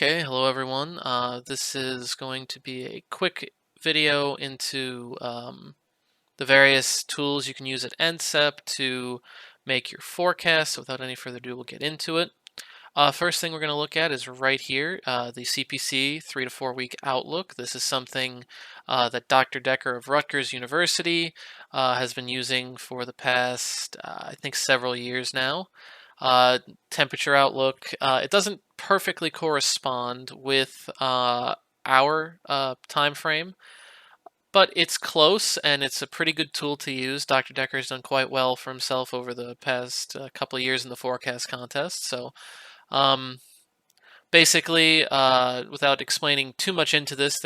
Okay, hello everyone. This is going to be a quick video into the various tools you can use at NCEP to make your forecast. So without any further ado, we'll get into it. First thing we're going to look at is right here, the CPC 3 to 4 week outlook. This is something that Dr. Decker of Rutgers University has been using for the past, I think, several years now. Temperature outlook. It doesn't perfectly correspond with our time frame, but it's close and it's a pretty good tool to use. Dr. Decker has done quite well for himself over the past couple of years in the forecast contest. So um, basically, without explaining too much into this,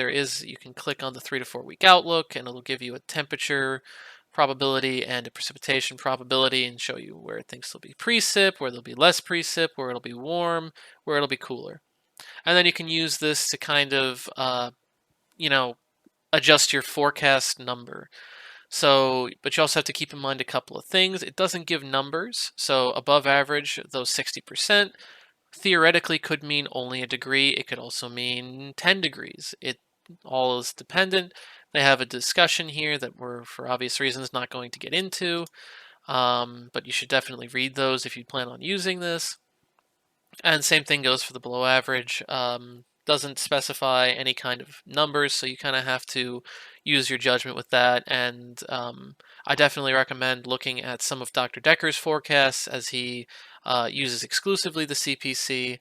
you can click on the 3 to 4 week outlook and it'll give you a temperature probability and a precipitation probability and show you where things will be precip, where there'll be less precip, where it'll be warm, where it'll be cooler. And then you can use this to kind of, adjust your forecast number. So, but you also have to keep in mind a couple of things. It doesn't give numbers. So above average, those 60%, theoretically could mean only a degree. It could also mean 10 degrees. It all is dependent. They have a discussion here that we're, for obvious reasons, not going to get into, but you should definitely read those if you plan on using this. And same thing goes for the below average. Doesn't specify any kind of numbers, so you kind of have to use your judgment with that. And I definitely recommend looking at some of Dr. Decker's forecasts, as he uses exclusively the CPC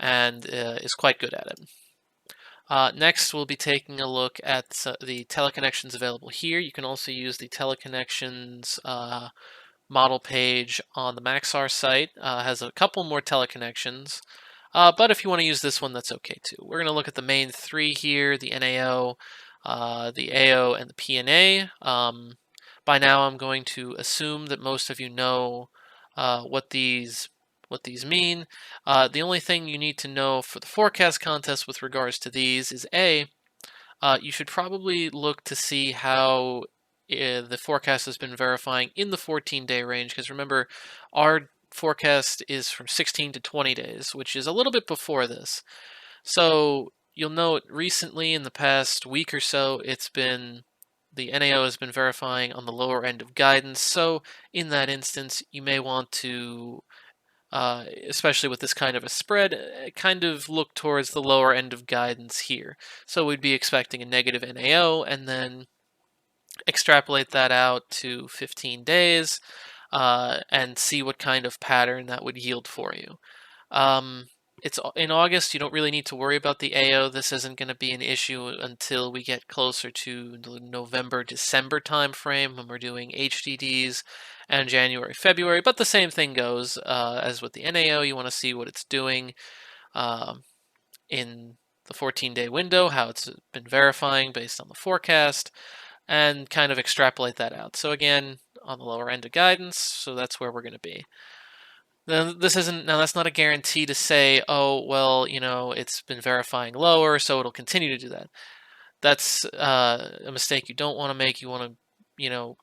and is quite good at it. Next, we'll be taking a look at the teleconnections available here. You can also use the teleconnections model page on the Maxar site. Has a couple more teleconnections. But if you want to use this one, that's okay too. We're going to look at the main three here, the NAO, the AO, and the PNA. By now, I'm going to assume that most of you know what these mean. The only thing you need to know for the forecast contest with regards to these is you should probably look to see how the forecast has been verifying in the 14-day range, because remember, our forecast is from 16 to 20 days, which is a little bit before this. So you'll note recently in the past week or so, the NAO has been verifying on the lower end of guidance. So in that instance, you may want to, especially with this kind of a spread, kind of look towards the lower end of guidance here. So we'd be expecting a negative NAO and then extrapolate that out to 15 days and see what kind of pattern that would yield for you. It's in August. You don't really need to worry about the AO. This isn't going to be an issue until we get closer to the November, December timeframe when we're doing HDDs, and January, February. But the same thing goes as with the NAO. You want to see what it's doing in the 14-day window, how it's been verifying based on the forecast, and kind of extrapolate that out. So again, on the lower end of guidance, so that's where we're going to be. Now, that's not a guarantee to say, oh, well, it's been verifying lower, so it'll continue to do that. That's a mistake you don't want to make. You want to,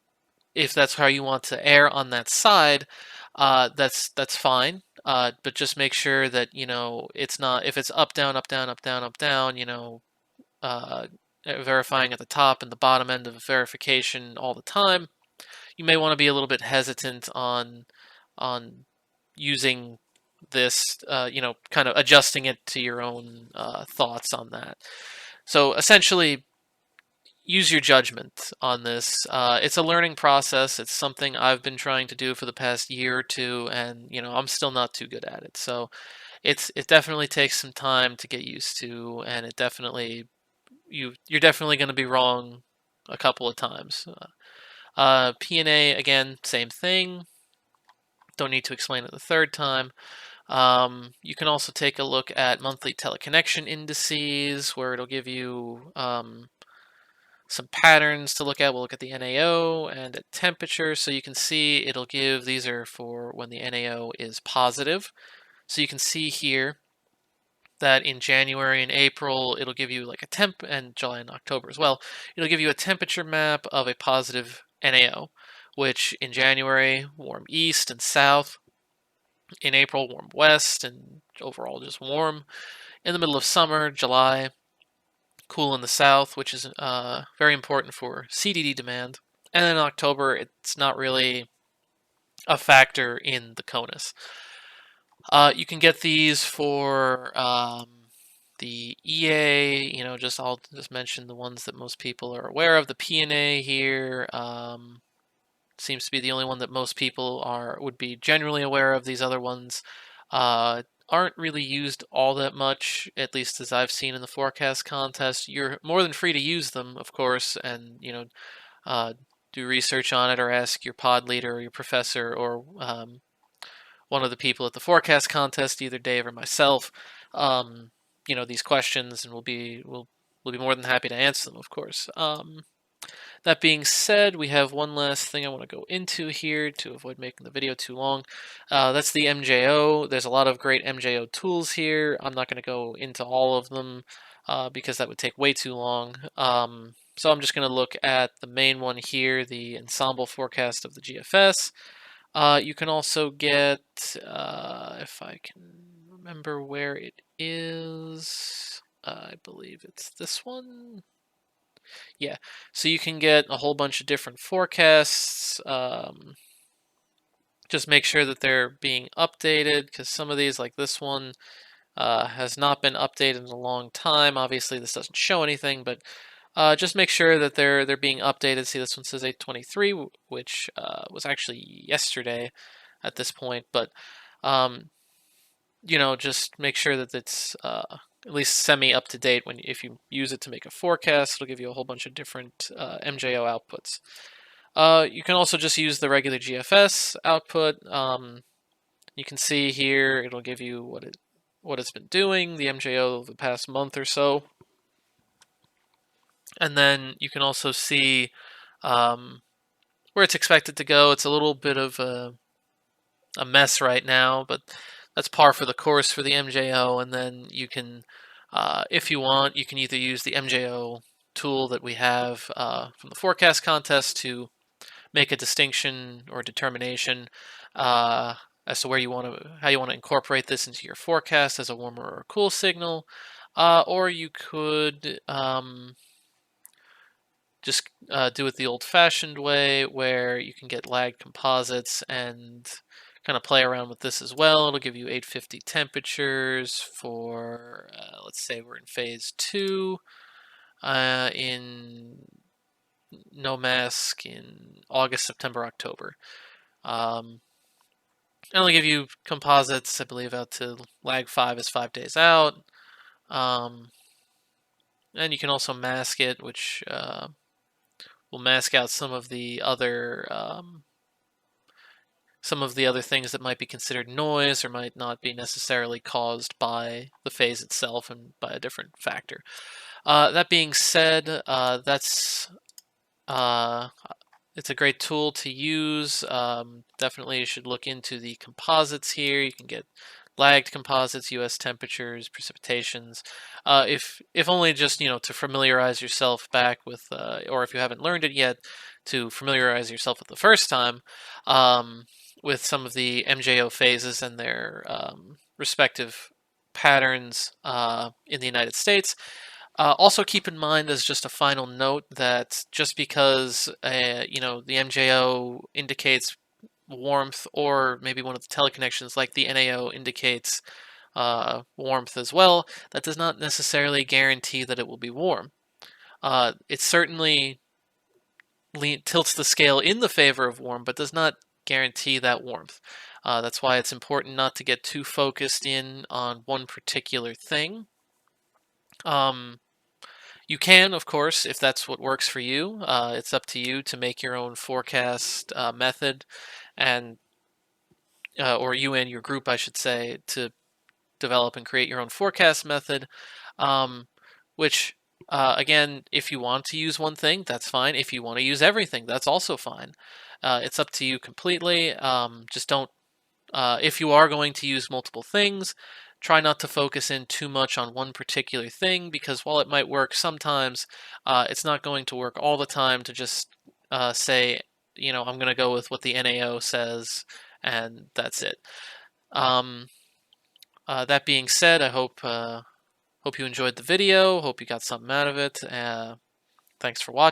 if that's how you want to err on that side, that's fine. But just make sure that, it's not, if it's up, down, up, down, up, down, up, down, verifying at the top and the bottom end of verification all the time, you may want to be a little bit hesitant on using this, kind of adjusting it to your own thoughts on that. So essentially, use your judgment on this. It's a learning process. It's something I've been trying to do for the past year or two, and I'm still not too good at it. So it definitely takes some time to get used to, and it definitely you're definitely going to be wrong a couple of times. PNA, again, same thing. Don't need to explain it the third time. You can also take a look at monthly teleconnection indices, where it'll give you some patterns to look at. We'll look at the NAO and at temperature. So you can see it'll give, these are for when the NAO is positive. So you can see here that in January and April, it'll give you like a temp, and July and October as well. It'll give you a temperature map of a positive NAO, which in January, warm east and south. In April, warm west, and overall just warm. in the middle of summer, July, cool in the south, which is very important for CDD demand. And then in October, it's not really a factor in the CONUS. You can get these for the EA, I'll just mention the ones that most people are aware of. The PNA here seems to be the only one that most people would be generally aware of. These other ones aren't really used all that much, at least as I've seen in the forecast contest. You're more than free to use them, of course, and do research on it or ask your pod leader or your professor or one of the people at the forecast contest, either Dave or myself, these questions, and we'll be more than happy to answer them, of course. That being said, we have one last thing I want to go into here to avoid making the video too long. That's the MJO. There's a lot of great MJO tools here. I'm not going to go into all of them because that would take way too long. So I'm just going to look at the main one here, the ensemble forecast of the GFS. You can also get, if I can remember where it is, I believe it's this one. Yeah, so you can get a whole bunch of different forecasts. Just make sure that they're being updated, because some of these, like this one, has not been updated in a long time. Obviously, this doesn't show anything, but just make sure that they're being updated. See, this one says 8/23, which was actually yesterday at this point, but just make sure that it's at least semi up to date. If you use it to make a forecast, it'll give you a whole bunch of different MJO outputs. You can also just use the regular GFS output. You can see here it'll give you what it's been doing, the MJO of the past month or so. And then you can also see where it's expected to go. It's a little bit of a mess right now, but that's par for the course for the MJO. And then you can, if you want, you can either use the MJO tool that we have from the forecast contest to make a distinction or determination as to how you want to incorporate this into your forecast as a warmer or a cool signal, or you could just do it the old-fashioned way, where you can get lagged composites and kind of play around with this as well. It'll give you 850 temperatures for, let's say we're in phase 2, in no mask in August, September, October. And it'll give you composites, I believe, out to lag 5 is 5 days out. And you can also mask it, which will mask out some of the other things that might be considered noise or might not be necessarily caused by the phase itself and by a different factor. That being said, it's a great tool to use. Definitely you should look into the composites here. You can get lagged composites, US temperatures, precipitations, if only just to familiarize yourself back with, or if you haven't learned it yet, to familiarize yourself with the first time, with some of the MJO phases and their respective patterns in the United States. Also keep in mind, as just a final note, that just because the MJO indicates warmth, or maybe one of the teleconnections like the NAO indicates warmth as well, that does not necessarily guarantee that it will be warm. It certainly tilts the scale in the favor of warm, but does not guarantee that warmth. That's why it's important not to get too focused in on one particular thing. You can, of course, if that's what works for you. It's up to you to make your own forecast method, and or you and your group, I should say, to develop and create your own forecast method. Which, again, if you want to use one thing, that's fine. If you want to use everything, that's also fine. It's up to you completely. Just don't. If you are going to use multiple things, try not to focus in too much on one particular thing, because while it might work sometimes, it's not going to work all the time to just say, I'm going to go with what the NAO says, and that's it. That being said, I hope Hope you enjoyed the video. Hope you got something out of it. Thanks for watching.